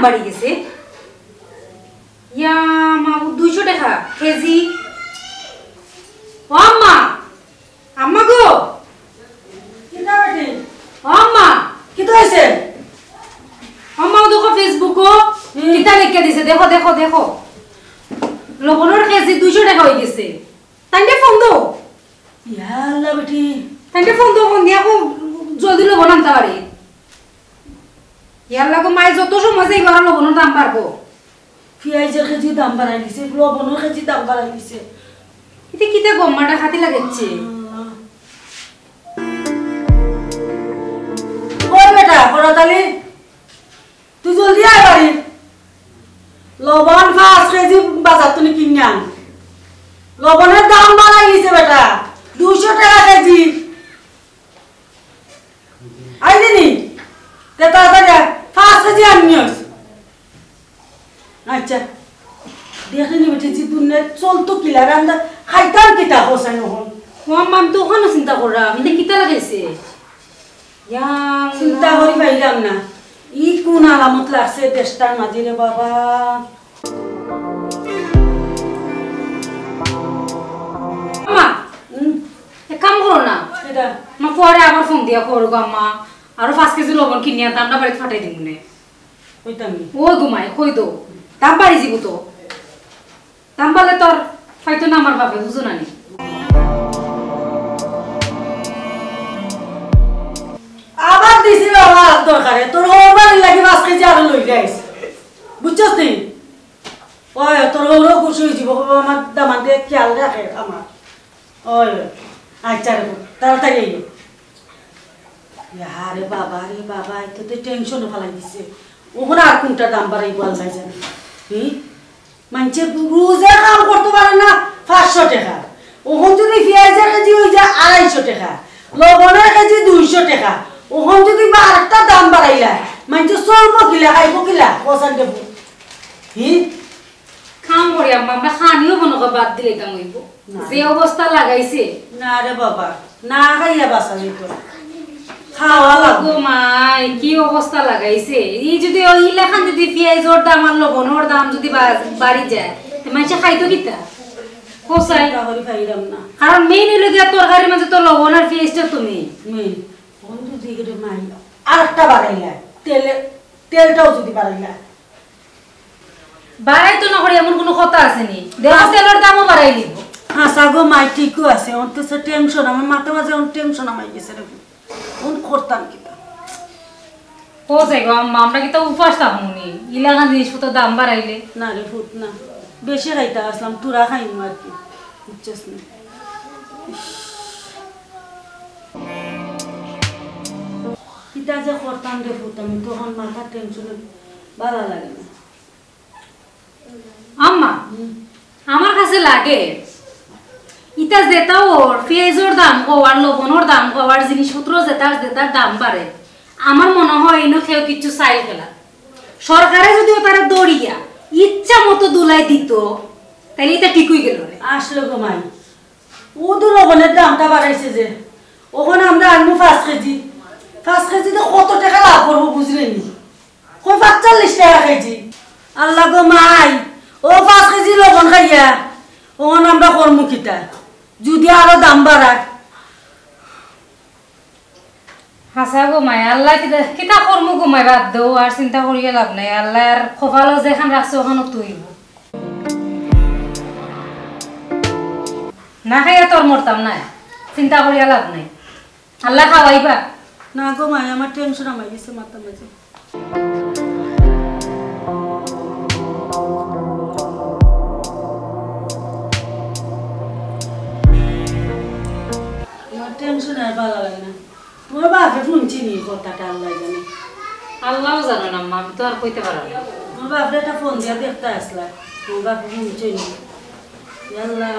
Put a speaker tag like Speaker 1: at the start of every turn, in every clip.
Speaker 1: বাড়ি গেছে ইয়া মা 200 টাকা কেজি ও আম্মা আম্মা গো
Speaker 2: কিটা বেটি
Speaker 1: ও আম্মা
Speaker 2: কিটা হইছে
Speaker 1: আম্মা দেখো ফেসবুকও কিটা লিখে দিছে দেখো দেখো দেখো লবণের কেজি 200 টাকা হয়ে গেছে তাইলে ফোন দাও
Speaker 2: ইয়া আল্লাহ বেটি
Speaker 1: তাইলে ফোন দাও ফোন দিয়া জলদি লবণ আনতে পারি ইয়ার লাগো মাই যত সময় যাই ঘর লবণের দাম বাড়বো
Speaker 2: পেঁয়াজের কেজি দাম বাড়াই দিছে লবণের কেজি দাম বাড়াই দিছে
Speaker 1: এটা কিটা গম্মাটা খাতি লাগেছে
Speaker 2: ওই বেটা পড়াতালি তুই জলদি আয় বাড়ি লবণ 5 কেজি বাজার তুমি কিনে আন লবণের দাম বাড়াই দিছে বেটা 200 টাকা কেজি আই দিনি তে তাড়াতাড়ি 5 কেজি আনিস আচ্ছা দেখেনি বেটি জীবনে চলতো কিলা রান্দা খাইতাম কিটা হোসাই নহল
Speaker 1: ও আম্মা আমি তো ওখানে চিন্তা করা আমি তো কিটা লাগাইছে ইয়া
Speaker 2: চিন্তা করি পাইলাম না ই কোন আলামত লাগছে দেশটার মাঝে রে বাবা
Speaker 1: আম্মা এক কাম করো না
Speaker 2: এটা
Speaker 1: মা পরে আবার ফোন দিয়া করো গো আম্মা আরো 5 কেজি লবণ কিনে আনতে আমরা বাড়িতে ফাটাই দিব নে
Speaker 2: কইতামি
Speaker 1: ও ঘুমাই কই দো দাম বাড়ি যাব তো দাম বাড়লে তোর ফাইতো না আমার বাপে বুঝো না নি
Speaker 2: আবার দিছিল আমার দরকারে তোর ওবার লাগি 5 কেজি আর লই যাইস বুঝছস তুই ওই তোর ওরও খুশি হয়ে যাব আমার দামাতে খেয়াল রাখে আমার ওই আচ্ছা রে তাড়াতাড়ি আইও রে বাবা এত তো টেনশন ফেলাই দিছে ওখানে আর কোনটা দাম বাড়াই বল যাই জানি মানছে রোজে কাম করতে পারে না 500 টাকা ওখান যদি পেঁয়াজের কেজি হয়ে যায় 250 টাকা লবণের কেজি 200 টাকা ওখান যদি আরেকটা দাম বাড়াইলা মানছে চলবো কিলা খাইবো কিলা পছন্দ দেবো
Speaker 1: খাম করি আম্মা আমরা খানিও বনকা বাদ দিলে কাম হইব যে অবস্থা লাগাইছে
Speaker 2: না রে বাবা না খাইয়া বাঁচা যেত খাওয়া লাগবো
Speaker 1: মাই কি অবস্থা লাগাইছে এই যদি ওই লেখান যদি পেঁয়াজের দাম আর লবণের দাম যদি বাড়ি যায় তো মানুষে খাইতো কিতা কোসাই
Speaker 2: হরি পাইলাম না
Speaker 1: কারণ মেইন হইলো গিয়া তরকারির মাঝে তো লবণ আর পেঁয়াজটা তুমি
Speaker 2: মেন বন্ধু দিকে মাই আরেকটা বাড়াইলা তেলটাও যদি বাড়াইলা
Speaker 1: বাড়াই তো না করে এমন কোনো কথা আছে নি দেখো তেলের দামও বাড়াই দিব
Speaker 2: হাসা গো মাই ঠিকও আছে অন্তত টেনশন আমার মাথা মাঝে টেনশন আমায় গেছে রে কোন করতাম কিতা
Speaker 1: কোসাই গো আম্মা আমরা কি তো উপাস থাকুনি ইলাকান জিনিসপত্র দাম বাড়াইলে
Speaker 2: না রে ফুট না বেশি খাইতে আসলাম তুরা খাইনি আর কি বুঝছিস না কিতা যে করতাম রে ফুট আমি তখন মাথা টেনশনে ভালো লাগে না
Speaker 1: আম্মা আমার কাছে লাগে ইটা যেটা ওর পেঁয়াজের দাম আর লবণের দাম আর জিনিসপত্র যেটার দাম বাড়ে আমার মনে হয় ইনো কেউ কিছু চাই ফেলা সরকারে যদি তারা দড়িয়া ইচ্ছা মতো দুলাই দিত তাহলে এটা ঠিক হয়ে গেল
Speaker 2: আসলে গো মাই ও তো লবণের দামটা বাড়াইছে যে ওখানে আমরা আনবো 5 কেজিতে কত টাকা লাভ করবো বুঝলেনি কই 45 টাকা কেজি আল্লাহ গো মাই ও 5 কেজি লবণ খাইয়া ওখানে আমরা করবো কিতা যদি আরো দাম বাড়ায়
Speaker 1: হাসা গোমাই আল্লাহ কিতা কর্ম গোমাই বাদ দেও আর চিন্তা করিয়া লাভ নাই আল্লাহ আর কপালো যেখান রাখছে ওখানে তুইব না খাইয়া তোর মরতাম না চিন্তা করিয়া লাভ নাই আল্লাহ খাওয়াইবা
Speaker 2: না গো মাই আমার টেনশন আমায় গেছে মাথা মাঝে আমার টেনশন আর ভালো লাগে না তোমার বাপে শুনছি নি কথাটা আল্লাহ জানে
Speaker 1: আল্লাহও জানো না আমি তো আর কইতে পারো না
Speaker 2: তোমার বাপরে একটা ফোন দিয়া দেখতে আসলা তোমার বাপে শুনছি নি আল্লাহ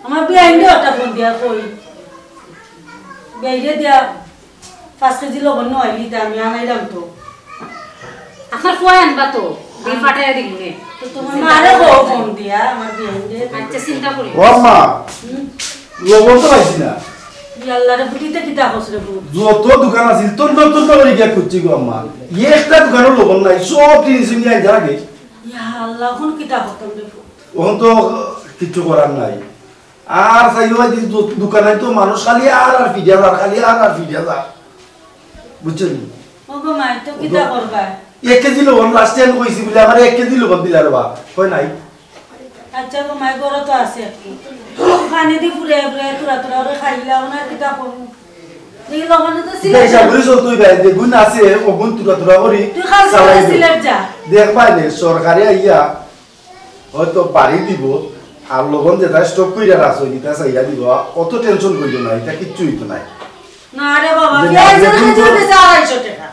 Speaker 2: আমার বিয়াইন্ডে একটা ফোন দিয়া কই বিয়াইন্ডে দিয়া 5 কেজি লবণ নইলি আমি আনাইলাম তো
Speaker 1: আপনার কয় আনবা তো দিন ফাটাইয়া দিব নে
Speaker 2: তো তোমার মারে গো ফোন দিয়া আমার বিয়াইন্ডে
Speaker 1: আচ্ছা চিন্তা করি
Speaker 3: ও আম্মা লবণ তো পাইছি না
Speaker 2: ইয়াল্লারে বুটিতে কিতা হসরে বুট
Speaker 3: যত দোকান আছিল তন্ন করে গিয়া খুঁজছি গো আম্মা একটা দোকানের লবণ নাই সব জিনিস নিয়ে আই জাগে
Speaker 2: ইয়া আল্লাহ কোন কিতা হতাম রে বুট
Speaker 3: ওখান তো কিছু করার নাই আর চাইও যে দোকানে তো মানুষ খালি আর ফিডিয়া যার খালি আর ফিডিয়া যার বুঝছেন
Speaker 2: ওগো মাই তো কিতা করবা
Speaker 3: 1 কেজি লবণ লাস্ট টাইম কইছি বলে আমার 1 কেজি লবণ দিলার বা কই নাই
Speaker 2: আচ্ছা গো মাই গরো তো আছে একটু পানি দি পুরে পুরে তুরা ওরে খাইলাও না কিতা করব এই লবণে তো সিলে
Speaker 3: দেশা বলি চল তুই ভাই যে গুণ আছে ও গুণ তুরা করি
Speaker 2: তুই খালি সিলেট যা
Speaker 3: দেখ ভাই নে সরকারি আইয়া হয়তো বাড়ি দিব আর লবণ যেটা স্টক কইরা রাখছো এটা চাইরা দিব অত টেনশন করিও না এটা কিচ্ছু হইতো নাই
Speaker 2: না রে বাবা পেঁয়াজের কেজি হইছে 250 টাকা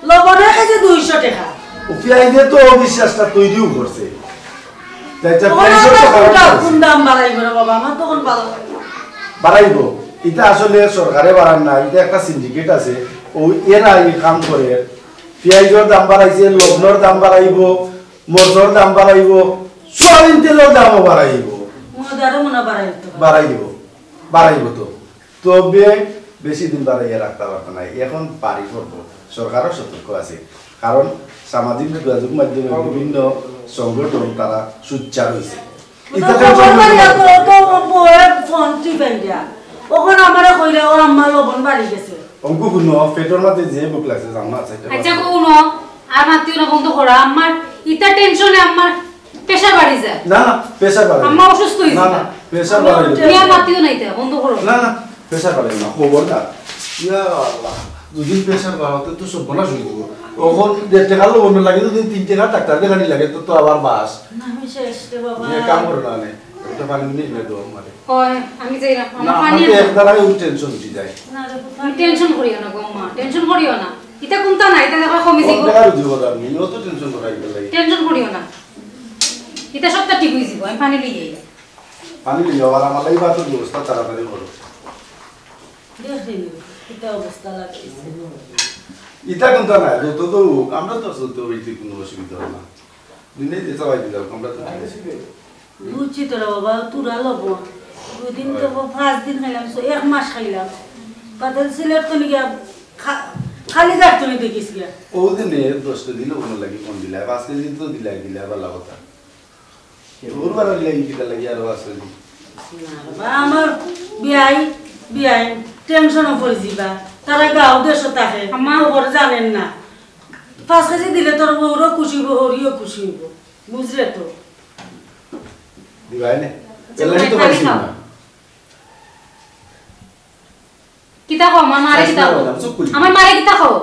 Speaker 2: লবণের কেজি 200 টাকা
Speaker 3: ও পেঁয়াজে তো অবিশ্বাসটা তৈরিও করছে তাই যা
Speaker 2: কোন দাম বাড়াইব রে বাবা আমার তখন ভালো লাগে
Speaker 3: বাড়াইব এটা আসলে সরকারে বাড়ান না এটা একটা সিন্ডিকেট আছে ও এরা এই কাম করে পেঁয়াজের দাম বাড়াইছে লবণের দাম বাড়াইব মরচর দাম বাড়াইব সয়াবিন তেলের দামও বাড়াইব
Speaker 2: মদারও মনে
Speaker 3: বাড়াইব তো তবে বেশি দিন বাড়াইয়া রাখতে পারতো না এখন পারি করবো সরকারও সতর্ক আছে কারণ সামাজিক যোগাযোগ মাধ্যমে বিভিন্ন সংগঠন তারা সুচ্চার হয়েছে
Speaker 2: ওখানে আমার কইরা ও আম্মা লবণ বাড়ি গেছে
Speaker 3: অঙ্ক কোনো পেটের মধ্যে যে বুক লাগছে জানো আছে
Speaker 1: আচ্ছা কোনো আর মাতিও না বন্ধ করা আমার ইতা টেনশনে আমার প্রেসার বাড়ি যায়
Speaker 3: না প্রেসার বাড়ে
Speaker 1: আম্মা অসুস্থ হইছে
Speaker 3: না প্রেসার বাড়ে
Speaker 1: তুমি আর মাতিও না ইতা বন্ধ করো
Speaker 3: না প্রেসার বাড়ে না খবর না ইয়া আল্লাহ দুদিন প্রেসার বাড়াতে তো সব বলা শুরু করব ওখন 1.5 টাকা লবণ লাগে যদি 3 টাকা ডাক্তার দেখানি লাগে তো আবার বাস
Speaker 2: না আমি শেষ রে বাবা
Speaker 3: ये काम करो ना ने तो पानी नहीं ले दो हमारे
Speaker 1: ওই আমি যাই না আমার
Speaker 3: ना
Speaker 1: পানি
Speaker 3: हमें एक तरह की टेंशन उठी जाए
Speaker 2: না রে
Speaker 1: তুমি টেনশন করিও না গো মা টেনশন করিও না ইতা কোনটা না এটা দেখো কমে
Speaker 3: और
Speaker 1: যাইবো
Speaker 3: जगह रुझो कर नहीं वो तो टेंशन हो रही है
Speaker 1: টেনশন করিও না ইতা সবটা ঠিক হই যাবো আমি পানি লিয়ে যাই
Speaker 3: पानी ले और हमारा ही बात तो व्यवस्था ताড়াতাড়ি করো
Speaker 2: দেখিনি কিতা অবস্থা লাগছে
Speaker 3: ইটা কোনটা না তো তো আমরা তো তো হইতে কোনো অসুবিধা হয় না দিনে যে সবাই দিলাম আমরা তো ঠিক আছে
Speaker 2: বুঝছি তো রে বাবা তুরা লবণ 2 দিন তো 5 দিন খাইলাম 1 মাস খাইলাম বাদল সিলেট তো নিয়া খালি যাত তুমি দেখিস গিয়া
Speaker 3: ও দিনে 10 দিন কোনো লাগি কোন দিলা 5 কেজি তো দিলা ভালো কথা ওর বার লাগি কিটা লাগি আর আছে
Speaker 2: না বাবা আমার বিয়াই টেনশনও পড়ে যাবা তারা গাও দেশ থাকে
Speaker 1: আম্মা
Speaker 2: খবর জানেন না 5 কেজি দিলে তোর বউরও খুশি হইব হরিও খুশি হইব বুঝলে তো
Speaker 3: দিবাই নে এলাই তো পাইছি না
Speaker 1: কিতা খাও আমার মারে কিতা খাও আমার মারে কিতা খাও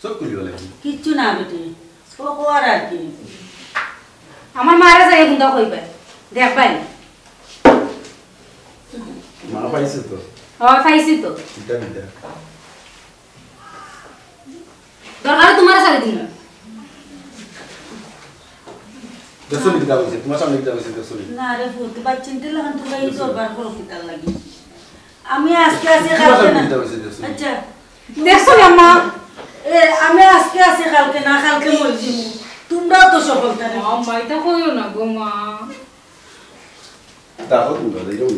Speaker 3: সব কুলি বলে
Speaker 2: কিচ্ছু না বেটি ও কোয়ার আর কি
Speaker 1: আমার মারে যাই গুন্দা কইবে দেখবাই
Speaker 3: মা পাইছে তো
Speaker 1: হয় পাইছি তো
Speaker 3: এটা
Speaker 1: দরকার তোমার সারি দিন
Speaker 3: দশমি দিতা হইছে তোমার সামনে দিতা হইছে দশমি
Speaker 2: না রে ফুট বাচ্চিনতে লাগান তোরা এই দরবার করো কিতাল লাগি আমি আজকে কালকে না আচ্ছা
Speaker 1: দেখছো আম্মা
Speaker 2: আমি আজকে কালকে না কালকে মরে যাবো তোমরাও তো সফলতা রে
Speaker 1: আম্মা এটা কইও না গো মা
Speaker 3: তাও তুমি বলে যাও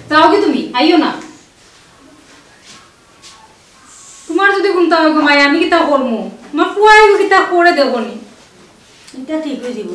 Speaker 1: যাও কি তুমি আইও না তোমার যদি কোনটা হয় গো মাই আমি কিতা করমু মা পুয়াই কিতা করে দেবনি
Speaker 2: এটা ঠিক হয়ে যাব